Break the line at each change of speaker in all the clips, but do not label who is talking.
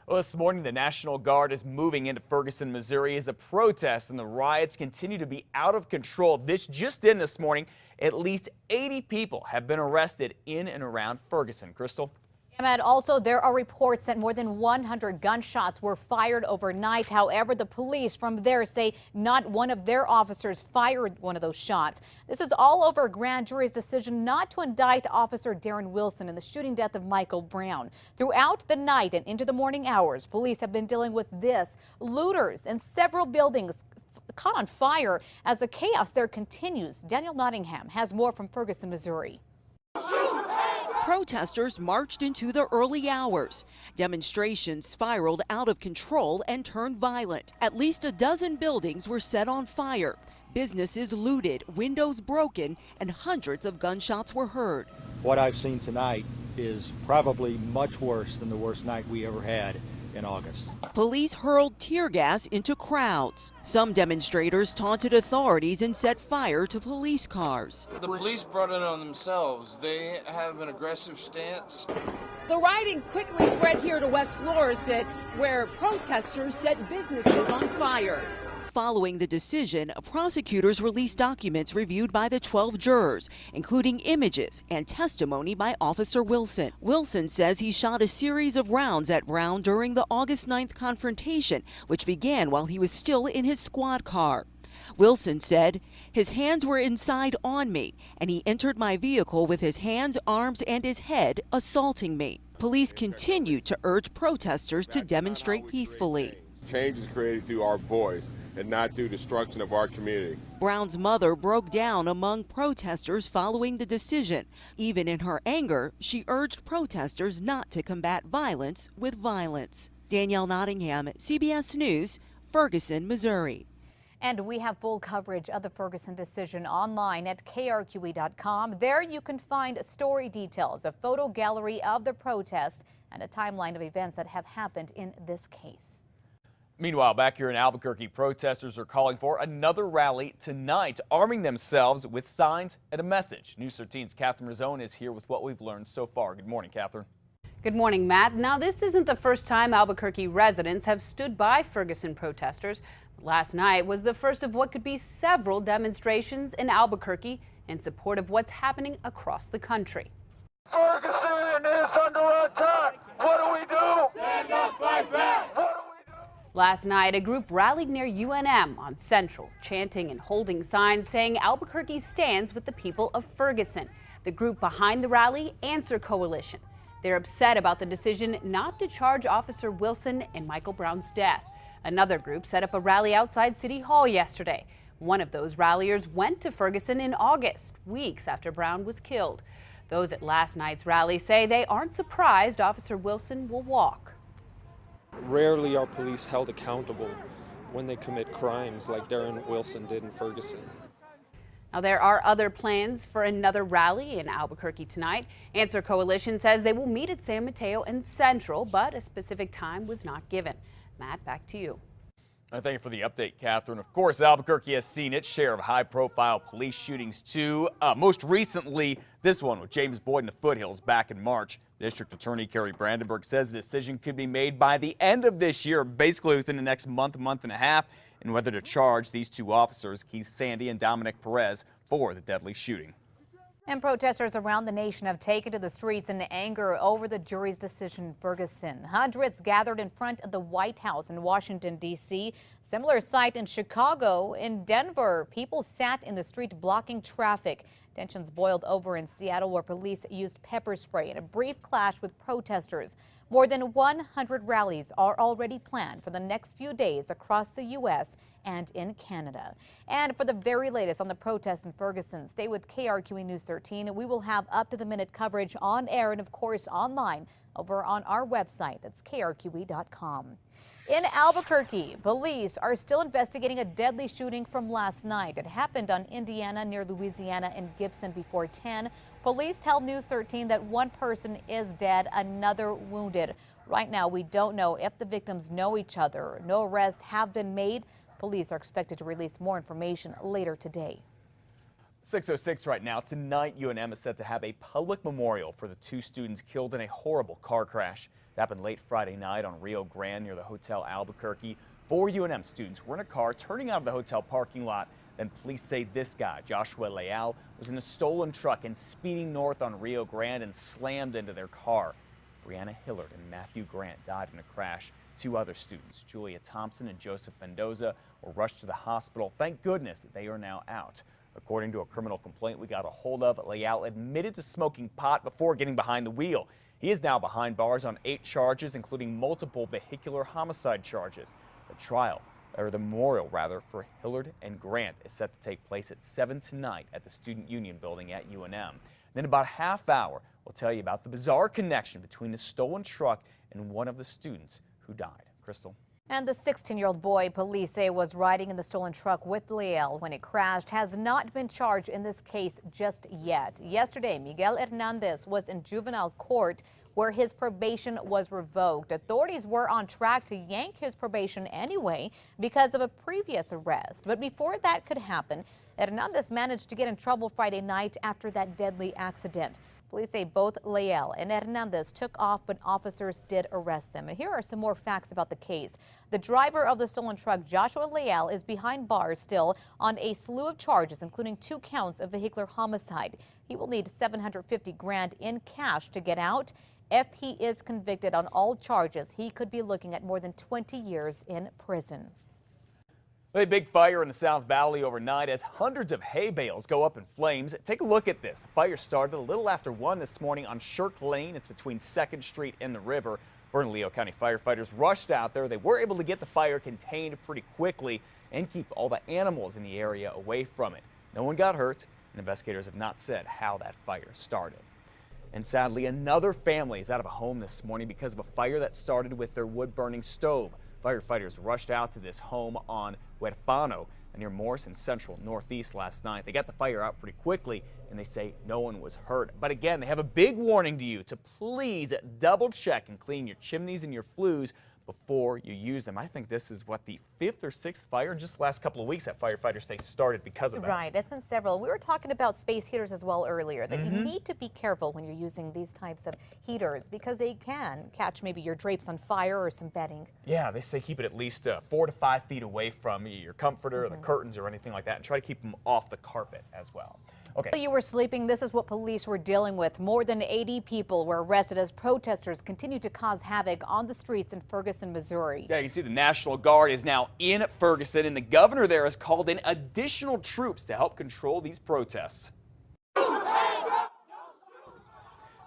Well, this morning, the National Guard is moving into Ferguson, Missouri as the protests and the riots continue to be out of control. This just in this morning, at least 80 people have been arrested in and around Ferguson. Crystal?
And also, there are reports that more than 100 gunshots were fired overnight. However, the police from there say not one of their officers fired one of those shots. This is all over a grand jury's decision not to indict Officer Darren Wilson in the shooting death of Michael Brown. Throughout the night and into the morning hours, police have been dealing with this. Looters in several buildings caught on fire as the chaos there continues. Daniel Nottingham has more from Ferguson, Missouri.
Protesters marched into the early hours. Demonstrations spiraled out of control and turned violent. At least a dozen buildings were set on fire. Businesses looted, windows broken, and hundreds of gunshots were heard.
What I've seen tonight is probably much worse than the worst night we ever had in August.
Police hurled tear gas into crowds. Some demonstrators taunted authorities and set fire to police cars.
The police brought it on themselves. They have an aggressive stance.
The rioting quickly spread here to West Florissant, where protesters set businesses on fire.
Following the decision, prosecutors released documents reviewed by the 12 jurors, including images and testimony by Officer Wilson. Wilson says he shot a series of rounds at Brown during the August 9th confrontation, which began while he was still in his squad car. Wilson said, "His hands were inside on me, and he entered my vehicle with his hands, arms, and his head, assaulting me." Police continue to urge protesters to demonstrate peacefully.
Change is created through our voice and not through destruction of our community.
Brown's mother broke down among protesters following the decision. Even in her anger, she urged protesters not to combat violence with violence. Danielle Nottingham, CBS News, Ferguson, Missouri.
And we have full coverage of the Ferguson decision online at KRQE.com. There you can find story details, a photo gallery of the protest, and a timeline of events that have happened in this case.
Meanwhile, back here in Albuquerque, protesters are calling for another rally tonight, arming themselves with signs and a message. News 13's Catherine Rizzone is here with what we've learned so far. Good morning, Catherine.
Good morning, Matt. Now, this isn't the first time Albuquerque residents have stood by Ferguson protesters. Last night was the first of what could be several demonstrations in Albuquerque in support of what's happening across the country.
Ferguson is under attack. What do we do? Stand up, fight back.
Last night, a group rallied near UNM on Central, chanting and holding signs saying Albuquerque stands with the people of Ferguson. The group behind the rally, Answer Coalition. They're upset about the decision not to charge Officer Wilson in Michael Brown's death. Another group set up a rally outside City Hall yesterday. One of those ralliers went to Ferguson in August, weeks after Brown was killed. Those at last night's rally say they aren't surprised Officer Wilson will walk.
Rarely are police held accountable when they commit crimes like Darren Wilson did in Ferguson.
Now, there are other plans for another rally in Albuquerque tonight. Answer Coalition says they will meet at San Mateo and Central, but a specific time was not given. Matt, back to you.
Thank you for the update, Catherine. Of course, Albuquerque has seen its share of high-profile police shootings, too. Most recently, this one with James Boyd in the foothills back in March. District Attorney Kerry Brandenburg says the decision could be made by the end of this year, basically within the next month and a half, and whether to charge these two officers, Keith Sandy and Dominic Perez, for the deadly shooting.
And protesters around the nation have taken to the streets in anger over the jury's decision in Ferguson. Hundreds gathered in front of the White House in Washington, D.C. Similar sight in Chicago. In Denver, people sat in the street blocking traffic. Tensions boiled over in Seattle, where police used pepper spray in a brief clash with protesters. More than 100 rallies are already planned for the next few days across the U.S. and in Canada. And for the very latest on the protests in Ferguson, stay with KRQE News 13. We will have up-to-the-minute coverage on air and, of course, online over on our website. That's KRQE.com. In Albuquerque, police are still investigating a deadly shooting from last night. It happened on Indiana near Louisiana and Gibson before 10. Police tell News 13 that one person is dead, another wounded. Right now, we don't know if the victims know each other. No arrests have been made. Police are expected to release more information later today.
6:06 right now. Tonight, UNM is set to have a public memorial for the two students killed in a horrible car crash. It happened late Friday night on Rio Grande near the Hotel Albuquerque. 4 UNM students were in a car turning out of the hotel parking lot. Then police say this guy, Joshua Leal, was in a stolen truck and speeding north on Rio Grande and slammed into their car. Brianna Hillard and Matthew Grant died in a crash. 2 other students, Julia Thompson and Joseph Mendoza, were rushed to the hospital. Thank goodness that they are now out. According to a criminal complaint we got a hold of, Leal admitted to smoking pot before getting behind the wheel. He is now behind bars on 8 charges, including multiple vehicular homicide charges. The memorial for Hillard and Grant is set to take place at 7 tonight at the Student Union building at UNM. Then about a half hour, we'll tell you about the bizarre connection between the stolen truck and one of the students who died. Crystal.
And the 16-year-old boy police say was riding in the stolen truck with Leal when it crashed has not been charged in this case just yet. Yesterday, Miguel Hernandez was in juvenile court where his probation was revoked. Authorities were on track to yank his probation anyway because of a previous arrest. But before that could happen, Hernandez managed to get in trouble Friday night after that deadly accident. Police say both Leal and Hernandez took off, but officers did arrest them. And here are some more facts about the case. The driver of the stolen truck, Joshua Leal, is behind bars still on a slew of charges, including 2 counts of vehicular homicide. He will need $750,000 in cash to get out. If he is convicted on all charges, he could be looking at more than 20 years in prison.
A big fire in the South Valley overnight as hundreds of hay bales go up in flames. Take a look at this. The fire started a little after 1 this morning on Shirk Lane. It's between 2nd Street and the river. Bernalillo County firefighters rushed out there. They were able to get the fire contained pretty quickly and keep all the animals in the area away from it. No one got hurt, and investigators have not said how that fire started. And sadly, another family is out of a home this morning because of a fire that started with their wood-burning stove. Firefighters rushed out to this home on Huerfano near Morrison Central Northeast last night. They got the fire out pretty quickly, and they say no one was hurt. But again, they have a big warning to you to please double check and clean your chimneys and your flues before you use them. I think this is what, the 5th or 6th fire in just the last couple of weeks that firefighters say started because of that.
Right, it's been several. We were talking about space heaters as well earlier, that you need to be careful when you're using these types of heaters because they can catch maybe your drapes on fire or some bedding.
Yeah, they say keep it at least 4 to 5 feet away from your comforter or the curtains or anything like that, and try to keep them off the carpet as well. Okay.
While you were sleeping, this is what police were dealing with. More than 80 people were arrested as protesters continue to cause havoc on the streets in Ferguson, Missouri.
Yeah, you see the National Guard is now in Ferguson, and the governor there has called in additional troops to help control these protests.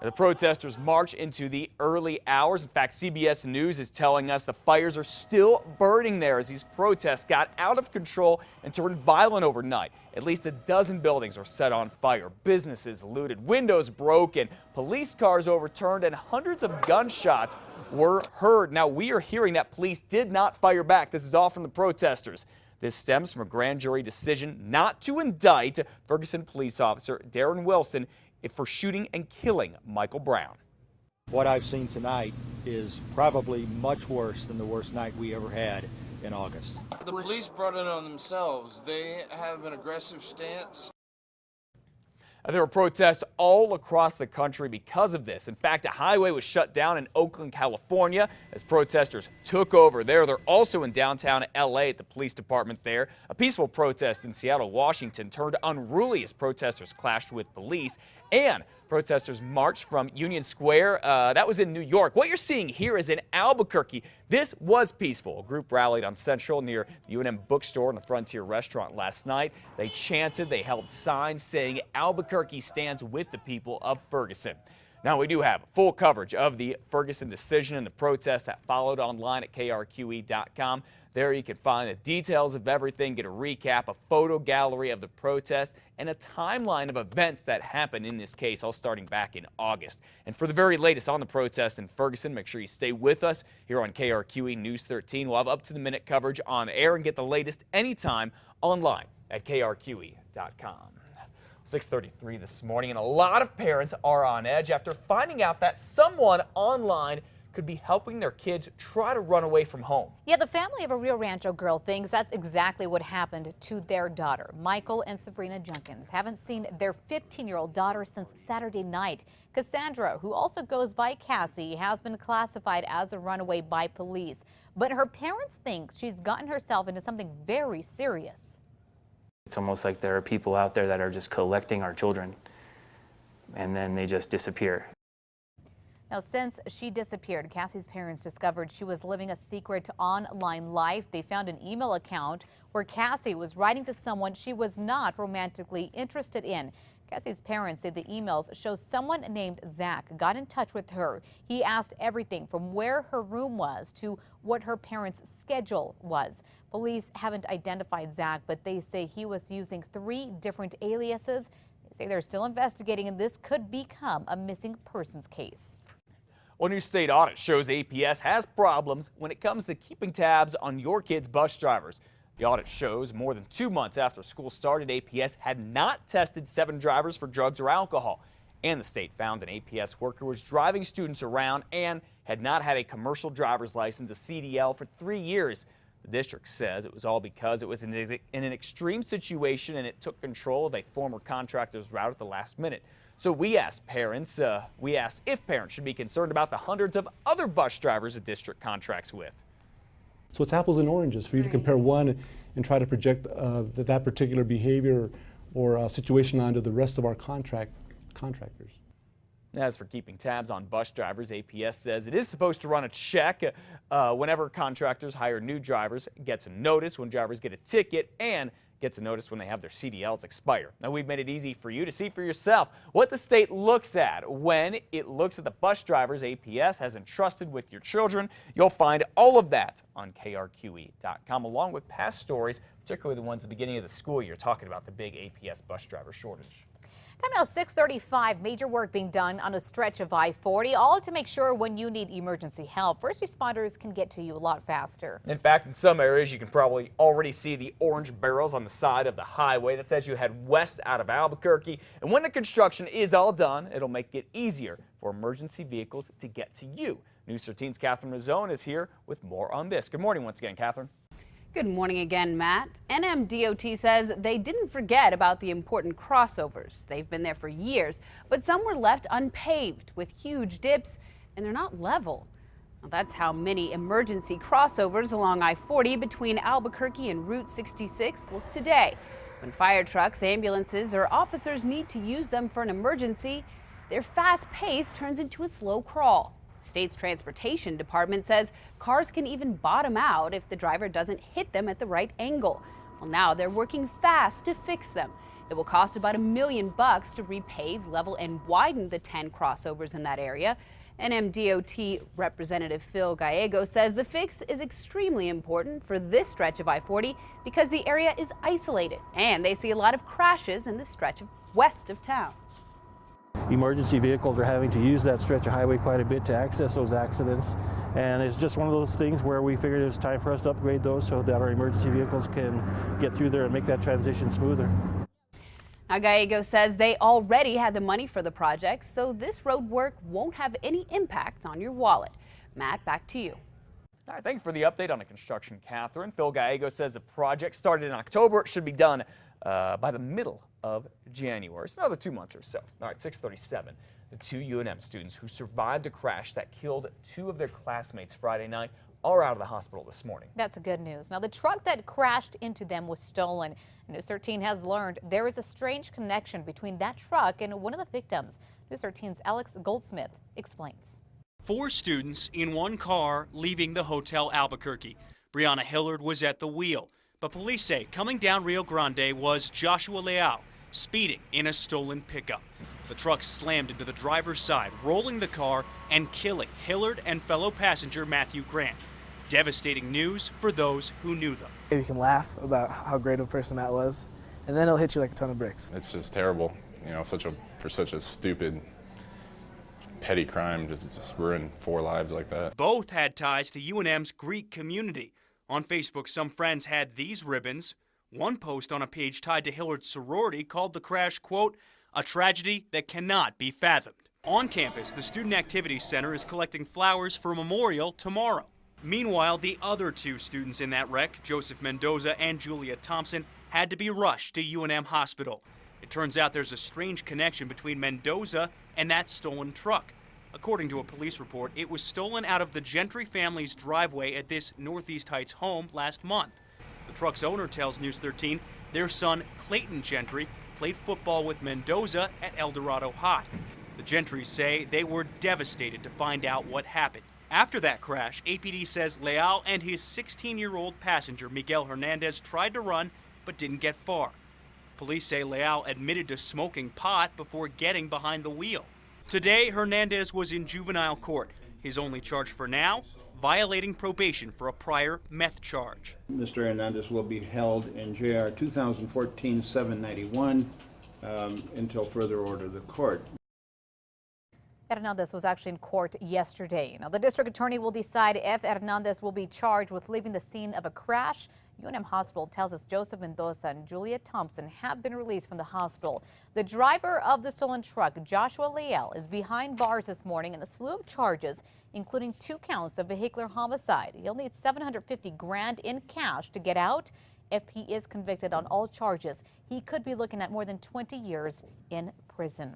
The protesters march into the early hours. In fact, CBS News is telling us the fires are still burning there as these protests got out of control and turned violent overnight. At least a dozen buildings were set on fire, businesses looted, windows broken, police cars overturned, and hundreds of gunshots were heard. Now, we are hearing that police did not fire back. This is all from the protesters. This stems from a grand jury decision not to indict Ferguson police officer Darren Wilson for shooting and killing Michael Brown.
What I've seen tonight is probably much worse than the worst night we ever had in August.
The police brought it on themselves. They have an aggressive stance.
There were protests all across the country because of this. In fact, a highway was shut down in Oakland, California as protesters took over there. They're also in downtown LA at the police department there. A peaceful protest in Seattle, Washington turned unruly as protesters clashed with police, and protesters marched from Union Square. That was in New York. What you're seeing here is in Albuquerque. This was peaceful. A group rallied on Central near the UNM bookstore and the Frontier restaurant last night. They chanted, they held signs saying Albuquerque stands with the people of Ferguson. Now, we do have full coverage of the Ferguson decision and the protest that followed online at KRQE.com. There you can find the details of everything, get a recap, a photo gallery of the protest, and a timeline of events that happened in this case, all starting back in August. And for the very latest on the protest in Ferguson, make sure you stay with us here on KRQE News 13. We'll have up-to-the-minute coverage on air and get the latest anytime online at KRQE.com. 6:33 this morning, and a lot of parents are on edge after finding out that someone online could be helping their kids try to run away from home.
Yeah, the family of a Rio Rancho girl thinks that's exactly what happened to their daughter. Michael and Sabrina Junkins haven't seen their 15-year-old daughter since Saturday night. Cassandra, who also goes by Cassie, has been classified as a runaway by police. But her parents think she's gotten herself into something very serious.
It's almost like there are people out there that are just collecting our children, and then they just disappear.
Now, since she disappeared, Cassie's parents discovered she was living a secret online life. They found an email account where Cassie was writing to someone she was not romantically interested in. Cassie's parents say the emails show someone named Zach got in touch with her. He asked everything from where her room was to what her parents' schedule was. Police haven't identified Zach, but they say he was using 3 different aliases. They say they're still investigating, and this could become a missing persons case.
Well, new state audit shows APS has problems when it comes to keeping tabs on your kids' bus drivers. The audit shows more than 2 months after school started, APS had not tested 7 drivers for drugs or alcohol. And the state found an APS worker was driving students around and had not had a commercial driver's license, a CDL, for 3 years. The district says it was all because it was in an extreme situation and it took control of a former contractor's route at the last minute. So we asked if parents should be concerned about the hundreds of other bus drivers the district contracts with.
So it's apples and oranges for you to compare one and try to project that particular behavior or situation onto the rest of our contractors.
As for keeping tabs on bus drivers, APS says it is supposed to run a check whenever contractors hire new drivers, gets a notice when drivers get a ticket, and gets a notice when they have their CDLs expire. Now, we've made it easy for you to see for yourself what the state looks at when it looks at the bus drivers APS has entrusted with your children. You'll find all of that on KRQE.com, along with past stories, particularly the ones at the beginning of the school year, talking about the big APS bus driver shortage.
Time now 6:35, major work being done on a stretch of I-40, all to make sure when you need emergency help, first responders can get to you a lot faster.
In fact, in some areas, you can probably already see the orange barrels on the side of the highway. That's as you head west out of Albuquerque. And when the construction is all done, it'll make it easier for emergency vehicles to get to you. News 13's Catherine Mazzone is here with more on this. Good morning once again, Catherine.
Good morning again, Matt. NMDOT says they didn't forget about the important crossovers. They've been there for years, but some were left unpaved with huge dips, and they're not level. Well, that's how many emergency crossovers along I-40 between Albuquerque and Route 66 look today. When fire trucks, ambulances, or officers need to use them for an emergency, their fast pace turns into a slow crawl. State's transportation department says cars can even bottom out if the driver doesn't hit them at the right angle. Well, now they're working fast to fix them. It will cost about $1 million to repave, level, and widen the 10 crossovers in that area. NMDOT Representative Phil Gallego says the fix is extremely important for this stretch of I-40 because the area is isolated and they see a lot of crashes in this stretch of west of town.
Emergency vehicles are having to use that stretch of highway quite a bit to access those accidents, and it's just one of those things where we figured it was time for us to upgrade those so that our emergency vehicles can get through there and make that transition smoother.
Now, Gallego says they already had the money for the project, so this road work won't have any impact on your wallet. Matt, back to you.
All right, thank you for the update on the construction, Catherine. Phil Gallego says the project started in October. It should be done by the middle of January. It's another 2 months or so. All right, 6:37. The 2 UNM students who survived a crash that killed 2 of their classmates Friday night are out of the hospital this morning.
That's good news. Now, the truck that crashed into them was stolen. News 13 has learned there is a strange connection between that truck and one of the victims. News 13's Alex Goldsmith explains.
4 students in one car leaving the Hotel Albuquerque. Brianna Hillard was at the wheel, but police say coming down Rio Grande was Joshua Leal, speeding in a stolen pickup. The truck slammed into the driver's side, rolling the car and killing Hillard and fellow passenger Matthew Grant. Devastating news for those who knew them.
You can laugh about how great of a person Matt was, and then it'll hit you like a ton of bricks.
It's just terrible, you know, for such a stupid, petty crime to just ruin 4 lives like that.
Both had ties to UNM's Greek community. On Facebook, some friends had these ribbons. One post on a page tied to Hillard's sorority called the crash, quote, a tragedy that cannot be fathomed. On campus, the Student Activities Center is collecting flowers for a memorial tomorrow. Meanwhile, the other two students in that wreck, Joseph Mendoza and Julia Thompson, had to be rushed to UNM Hospital. It turns out there's a strange connection between Mendoza and that stolen truck. According to a police report, it was stolen out of the Gentry family's driveway at this Northeast Heights home last month. The truck's owner tells News 13 their son, Clayton Gentry, played football with Mendoza at El Dorado High. The Gentrys say they were devastated to find out what happened. After that crash, APD says Leal and his 16-year-old passenger, Miguel Hernandez, tried to run but didn't get far. Police say Leal admitted to smoking pot before getting behind the wheel. Today, Hernandez was in juvenile court. His only charge for now, violating probation for a prior meth charge.
Mr. Hernandez will be held in JR 2014-791 until further order of the court.
Hernandez was actually in court yesterday. Now, the district attorney will decide if Hernandez will be charged with leaving the scene of a crash. UNM Hospital tells us Joseph Mendoza and Julia Thompson have been released from the hospital. The driver of the stolen truck, Joshua Leal, is behind bars this morning in a slew of charges, including 2 counts of vehicular homicide. He'll need $750,000 in cash to get out. If he is convicted on all charges, he could be looking at more than 20 years in prison.